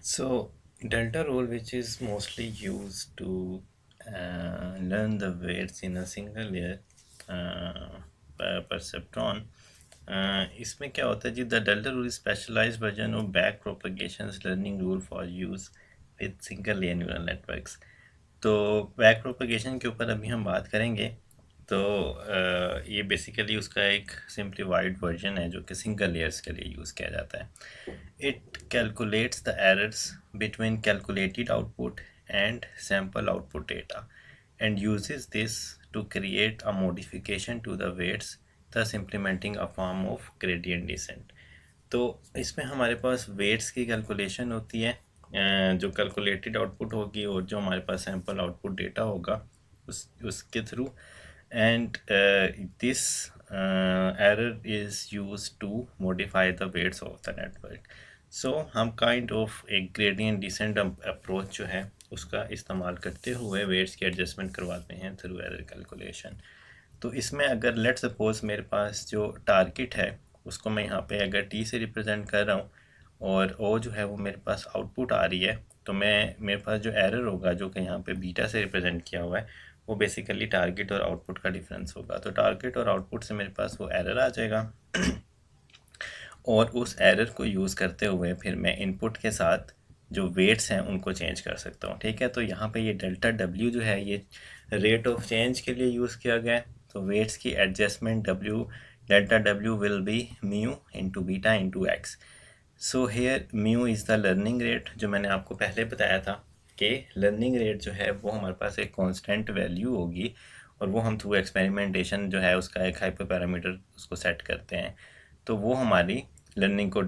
So, delta rule, which is mostly used to learn the weights in a single layer perceptron. इसमें क्या होता है जी, the delta rule specialized version of back propagation learning rule for use with single layer neural networks. तो back propagation के ऊपर अभी हम बात करेंगे। तो ये बेसिकली उसका एक सिंप्लीफाइड वर्जन है जो कि सिंगल लेयर्स के लिए यूज़ किया जाता है। It calculates the errors between calculated output and sample output data and uses this to create a modification to the weights, thus implementing a form of gradient descent। तो इसमें हमारे पास weights की calculation होती है, जो कैलकुलेटेड आउटपुट होगी और जो हमारे पास सैम्पल आउटपुट डेटा होगा उसके थ्रू। And this error is use to modify the weights of the network. So हम काइंड ऑफ एक ग्रेडियंट डिसेंट अप्रोच जो है उसका इस्तेमाल करते हुए वेट्स की एडजस्टमेंट करवाते हैं थ्रू एरर कैलकुलेशन। तो इसमें अगर लेट सपोज मेरे पास जो टारगेट है उसको मैं यहाँ पे अगर टी से रिप्रेजेंट कर रहा हूँ और ओ जो है वो मेरे पास आउटपुट आ रही है, तो मेरे पास जो एरर होगा जो कि यहाँ पे बीटा से रिप्रेजेंट किया हुआ है वो बेसिकली टारगेट और आउटपुट का डिफरेंस होगा। तो टारगेट और आउटपुट से मेरे पास वो एरर आ जाएगा और उस एरर को यूज़ करते हुए फिर मैं इनपुट के साथ जो वेट्स हैं उनको चेंज कर सकता हूँ। ठीक है, तो यहाँ पे ये डेल्टा डब्ल्यू जो है ये रेट ऑफ चेंज के लिए यूज़ किया गया है। तो वेट्स की adjustment W delta W will be mu into beta into x. So here mu is the learning rate, जो मैंने आपको पहले बताया था कि लर्निंग रेट जो है वो हमारे पास एक कांस्टेंट वैल्यू होगी और वो हम थ्रू एक्सपेरिमेंटेशन जो है उसका एक हाइपर पैरामीटर उसको सेट करते हैं। तो वो हमारी लर्निंग को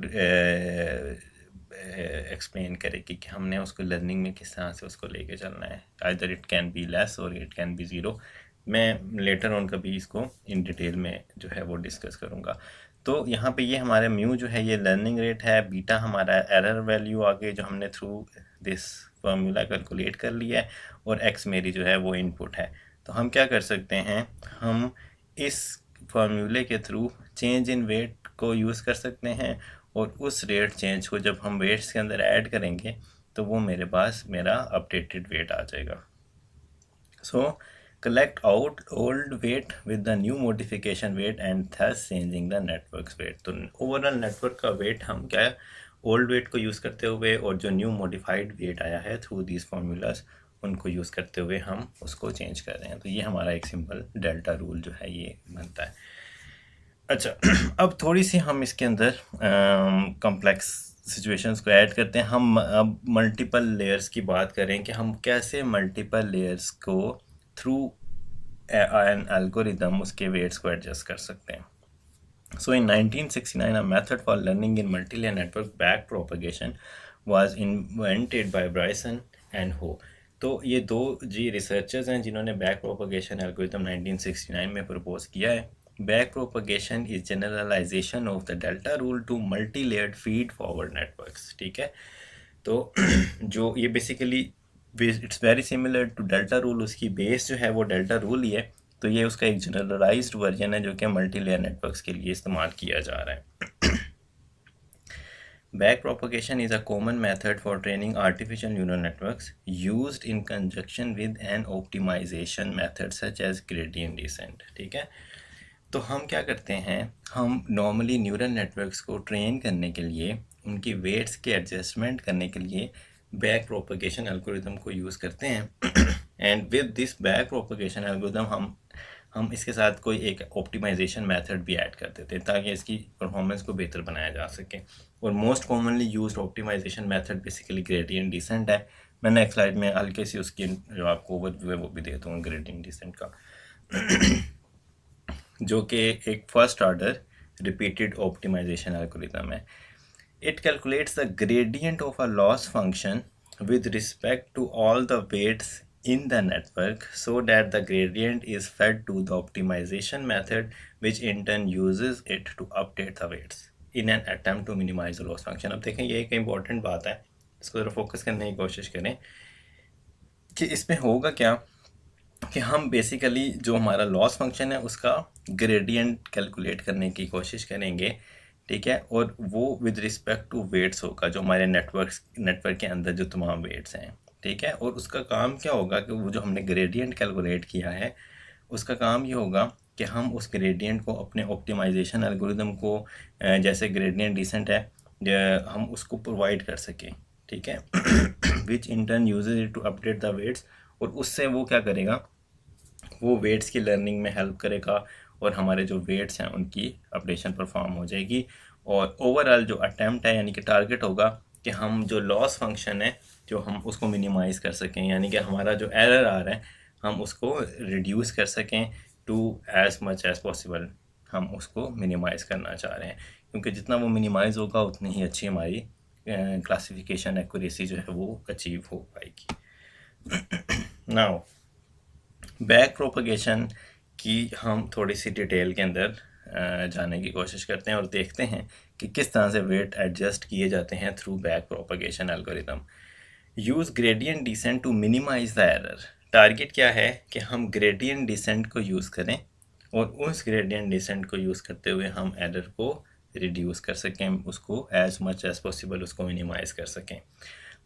एक्सप्लेन करेगी कि हमने उसको लर्निंग में किस तरह से उसको लेके चलना है। Either it can be less और इट कैन बी ज़ीरो। मैं लेटर ऑन कभी इसको इन डिटेल में जो है वो डिस्कस करूँगा। तो यहाँ पे ये हमारा म्यू जो है ये लर्निंग रेट है, बीटा हमारा एरर वैल्यू आगे जो हमने थ्रू दिस फार्मूला कैलकुलेट कर लिया है और एक्स मेरी जो है वो इनपुट है। तो हम क्या कर सकते हैं, हम इस फार्मूले के थ्रू चेंज इन वेट को यूज़ कर सकते हैं और उस रेट चेंज को जब हम वेट्स के अंदर ऐड करेंगे तो वो मेरे पास मेरा अपडेटेड वेट आ जाएगा। सो collect out old weight with the new modification weight and thus changing the network's weight। तो ओवरऑल नेटवर्क का वेट हम क्या है ओल्ड वेट को यूज़ करते हुए और जो न्यू मॉडिफाइड वेट आया है थ्रू दीज फार्मूलाज उनको यूज़ करते हुए हम उसको चेंज कर रहे हैं। तो ये हमारा एक सिंपल डेल्टा रूल जो है ये बनता है। अच्छा अब थोड़ी सी हम इसके अंदर कॉम्प्लेक्स सिचुएशंस को ऐड करते हैं। हम अब मल्टीपल लेयर्स की बात करें कि हम कैसे मल्टीपल लेयर्स को थ्रू एन एल्गोरिदम उसके वेट्स को एडजस्ट कर सकते हैं। So in 1969, a method for learning in multi-layer network back propagation was invented by Bryson and Ho। तो ये दो जी रिसर्चर्स हैं जिन्होंने बैक प्रोपगेशन एल्गोरिथम 1969 में प्रपोज किया है। Back propagation is generalisation of the delta rule to multi layered feed forward networks. ठीक है, तो जो ये basically it's very similar to delta rule, उसकी बेस जो है वो डेल्टा रूल ही है। तो ये उसका एक जनरलाइज्ड वर्जन है जो कि मल्टी लेयर नेटवर्क्स के लिए इस्तेमाल किया जा रहा है। Back propagation is a common method for training artificial neural networks used in conjunction with an optimisation method such as gradient descent. ठीक है, तो हम क्या करते हैं, हम नॉर्मली न्यूरल नेटवर्क्स को ट्रेन करने के लिए उनकी वेट्स के एडजस्टमेंट करने के लिए बैक प्रोपगेशन एल्गोरिदम को यूज़ करते हैं। And with this back propagation algorithm हम इसके साथ कोई एक ऑप्टिमाइजेशन मेथड भी ऐड कर देते हैं ताकि इसकी परफॉर्मेंस को बेहतर बनाया जा सके। और most commonly used optimisation method basically gradient descent है। मैं नेक्स्ट स्लाइड में हल्के सी उसकी जो आपको ओवरव्यू है वो भी दे दूँगा ग्रेडियंट डिसेंट का, जो कि एक first order repeated optimization algorithm है। It calculates the gradient of a loss function with respect to all the weights in the network so that the gradient is fed to the optimization method which in turn uses it to update the weights in an attempt to minimize the loss function। अब देखें ये एक important बात है, इसको ज़रा focus करने की कोशिश करें कि इसमें होगा क्या कि हम बेसिकली जो हमारा लॉस फंक्शन है उसका ग्रेडियंट कैलकुलेट करने की कोशिश करेंगे ठीक है, और वो विद रिस्पेक्ट टू वेट्स होगा, जो हमारे नेटवर्क के अंदर जो तमाम वेट्स हैं, ठीक है। और उसका काम क्या होगा कि वो जो हमने ग्रेडियंट कैलकुलेट किया है, उसका काम ये होगा कि हम उस ग्रेडियंट को अपने ऑप्टिमाइजेशन एल्गोरिदम को जैसे ग्रेडियंट डिसेंट है, हम उसको प्रोवाइड कर सकें, ठीक है। Which in turn uses it to update the weights, और उससे वो क्या करेगा, वो वेट्स की लर्निंग में हेल्प करेगा, और हमारे जो वेट्स हैं उनकी अपडेशन परफॉर्म हो जाएगी। और ओवरऑल जो अटैम्प्ट है, यानी कि टारगेट होगा कि हम जो लॉस फंक्शन है जो हम उसको मिनिमाइज़ कर सकें, यानी कि हमारा जो एरर आ रहा है हम उसको रिड्यूस कर सकें to as much as possible, हम उसको मिनिमाइज़ करना चाह रहे हैं, क्योंकि जितना वो मिनिमाइज़ होगा उतनी ही अच्छी हमारी क्लासिफिकेशन एक्यूरेसी जो है वो अचीव हो पाएगी। नाउ बैक प्रोपगेशन की हम थोड़ी सी डिटेल के अंदर जाने की कोशिश करते हैं और देखते हैं कि किस तरह से वेट एडजस्ट किए जाते हैं through back propagation algorithm. Use gradient descent to minimise the error. Target क्या है कि हम ग्रेडियंट डिसेंट को यूज़ करें और उस ग्रेडियंट डिसेंट को यूज़ करते हुए हम एरर को रिड्यूस कर सकें, उसको एज मच एज पॉसिबल उसको मिनिमाइज कर सकें।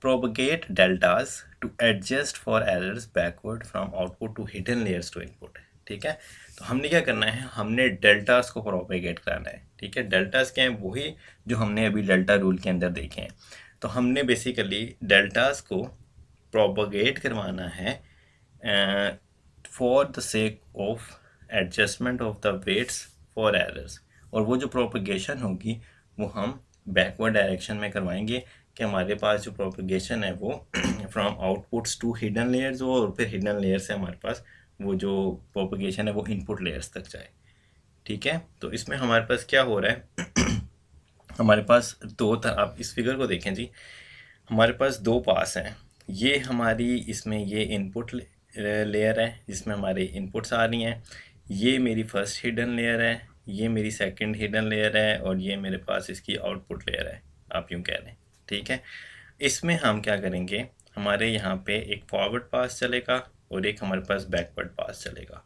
Propagate deltas to adjust for errors backward from output to hidden layers to input। ठीक है, तो हमने क्या करना है, हमने डेल्टास को प्रोपेगेट कराना है। ठीक है, डेल्टास क्या है, वही जो हमने अभी डेल्टा रूल के अंदर देखे हैं। तो हमने बेसिकली डेल्टास को प्रोपेगेट करवाना है for the sake of adjustment of the waits for errors, और वो जो प्रोपेगेशन होगी वो हम बैकवर्ड डायरेक्शन में करवाएंगे कि हमारे पास जो प्रोपेगेशन है वो from outputs to hidden layers हो, और फिर हिडन लेयर से हमारे पास वो जो प्रोपेगेशन है वो इनपुट लेयर्स तक जाए। ठीक है, तो इसमें हमारे पास क्या हो रहा है, हमारे पास आप इस फिगर को देखें जी, हमारे पास दो पास हैं। ये हमारी इसमें ये इनपुट लेयर है जिसमें हमारे इनपुट्स आ रही हैं, ये मेरी फर्स्ट हिडन लेयर है, ये मेरी सेकंड हिडन लेयर है, और ये मेरे पास इसकी आउटपुट लेयर है, आप यूँ कह लें। ठीक है, इसमें हम क्या करेंगे, हमारे यहाँ पे एक फॉरवर्ड पास चलेगा और एक हमारे पास बैकवर्ड पास चलेगा।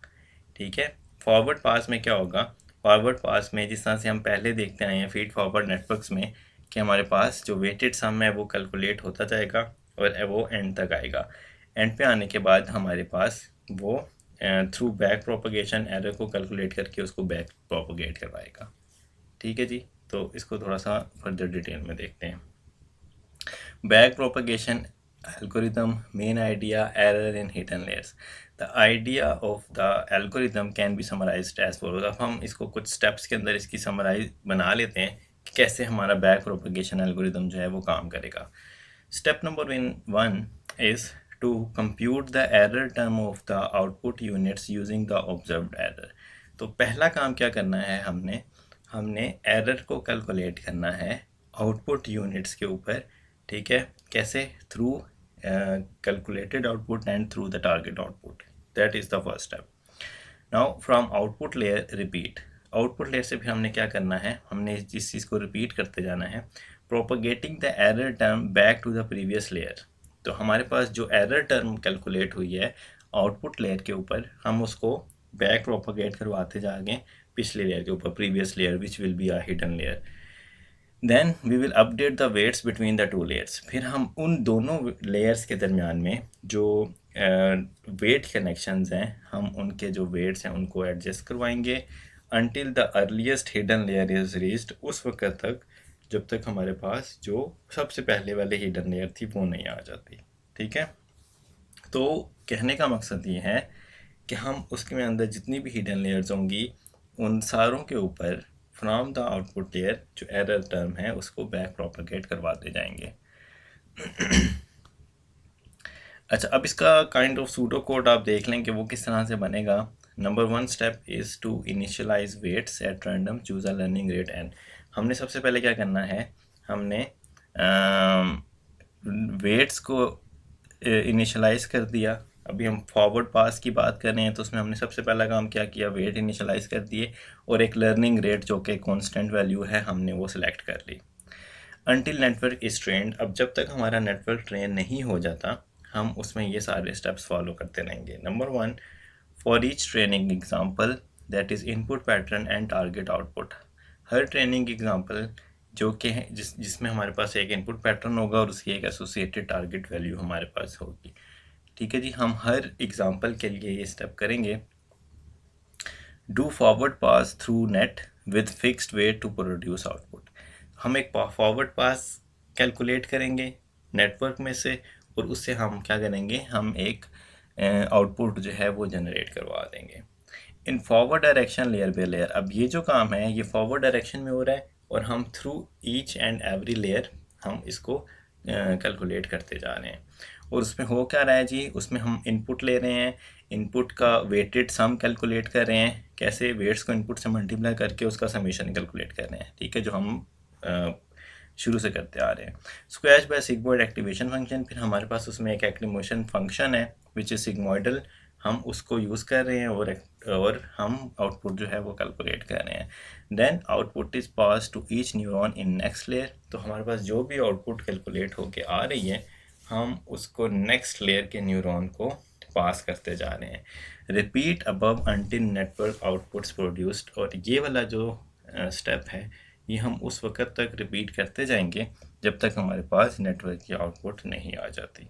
ठीक है, फॉरवर्ड पास में क्या होगा, फॉरवर्ड पास में जिस तरह से हम पहले देखते आए हैं फीड फॉरवर्ड नेटवर्क्स में कि हमारे पास जो वेटेड सम है वो कैलकुलेट होता जाएगा और वो एंड तक आएगा। एंड पे आने के बाद हमारे पास वो थ्रू बैक प्रोपगेशन एरर को कैलकुलेट करके उसको बैक प्रोपगेट करवाएगा। ठीक है जी, तो इसको थोड़ा सा फर्दर डिटेल में देखते हैं। Back propagation algorithm main idea error in hidden layers। the idea of the algorithm can be summarized as follows। अब हम इसको कुछ स्टेप्स के अंदर इसकी समराइज बना लेते हैं कि कैसे हमारा बैक प्रोपगेशन एल्गोरिदम जो है वो काम करेगा। Step number 1 is to compute the error term of the output units using the observed error। तो पहला काम क्या करना है, हमने एरर को कैलकुलेट करना है आउटपुट यूनिट्स के ऊपर। ठीक है, कैसे, through calculated output and through the target output। that is the first step। now from output layer repeat। output layer से फिर हमने क्या करना है, हमने इस चीज़ को रिपीट करते जाना है, propagating the error term back to the previous layer। तो हमारे पास जो एरर टर्म कैलकुलेट हुई है आउटपुट लेयर के ऊपर, हम उसको बैक प्रोपगेट करवाते जाएंगे पिछले लेयर के ऊपर, previous layer which will be a hidden layer. Then we will update the weights between the two layers. फिर हम उन दोनों लेयर्स के दरमियान में जो वेट कनेक्शंस हैं, हम उनके जो वेट्स हैं उनको एडजस्ट करवाएंगे until the earliest hidden layer is reached. उस वक्त तक जब तक हमारे पास जो सबसे पहले वाले हिडन लेयर थी वो नहीं आ जाती। ठीक है, तो कहने का मकसद ये है कि हम उसके अंदर जितनी भी हिडन लेयर्स होंगी उन सारों के ऊपर फ्रॉम द आउटपुट लेयर जो एरर टर्म है उसको बैक प्रोपगेट करवाते जाएंगे। अच्छा, अब इसका काइंड ऑफ सूडो कोड आप देख लें कि वो किस तरह से बनेगा। Number 1 step is to initialise weights at random, choose a learning rate n. हमने सबसे पहले क्या करना है, हमने वेट्स को इनिशियलाइज कर दिया। अभी हम फॉरवर्ड पास की बात कर रहे हैं तो उसमें हमने सबसे पहला काम क्या किया, वेट इनिशियलाइज कर दिए और एक लर्निंग रेट जो कि कांस्टेंट वैल्यू है हमने वो सिलेक्ट कर ली। अनटिल नेटवर्क इज ट्रेंड, अब जब तक हमारा नेटवर्क ट्रेन नहीं हो जाता हम उसमें ये सारे स्टेप्स फॉलो करते रहेंगे। Number 1, for each training example that is input pattern and target output. Her training example जो कि है जिसमें हमारे पास एक इनपुट पैटर्न होगा और उसकी एक एसोसिएटेड टारगेट वैल्यू हमारे पास होगी। ठीक है जी, हम हर एग्जांपल के लिए ये स्टेप करेंगे। Do forward pass through net with fixed way to produce output. हम एक फॉरवर्ड पास कैलकुलेट करेंगे नेटवर्क में से और उससे हम क्या करेंगे, हम एक आउटपुट जो है वो जनरेट करवा देंगे in forward direction layer by layer. अब ये जो काम है ये फॉरवर्ड डायरेक्शन में हो रहा है और हम through each and every layer हम इसको कैलकुलेट करते जा रहे हैं। और उसमें हो क्या रहा है जी, उसमें हम इनपुट ले रहे हैं, इनपुट का वेटेड सम कैलकुलेट कर रहे हैं, कैसे वेट्स को इनपुट से मल्टीप्लाई करके उसका समीशन कैलकुलेट कर रहे हैं। ठीक है, जो हम शुरू से करते आ रहे हैं। Squash by sigmoid activation function, फिर हमारे पास उसमें एक एक्टिवेशन फंक्शन है विच इज सिग्मॉइडल, हम उसको यूज़ कर रहे हैं और हम आउटपुट जो है वो कैलकुलेट कर रहे हैं। Then output is pass to each neuron in next layer. तो हमारे पास जो भी आउटपुट कैलकुलेट होके आ रही है हम उसको नेक्स्ट लेयर के न्यूरॉन को पास करते जा रहे हैं। Repeat above until network outputs produced, और ये वाला जो स्टेप है ये हम उस वक्त तक रिपीट करते जाएंगे जब तक हमारे पास नेटवर्क की आउटपुट नहीं आ जाती।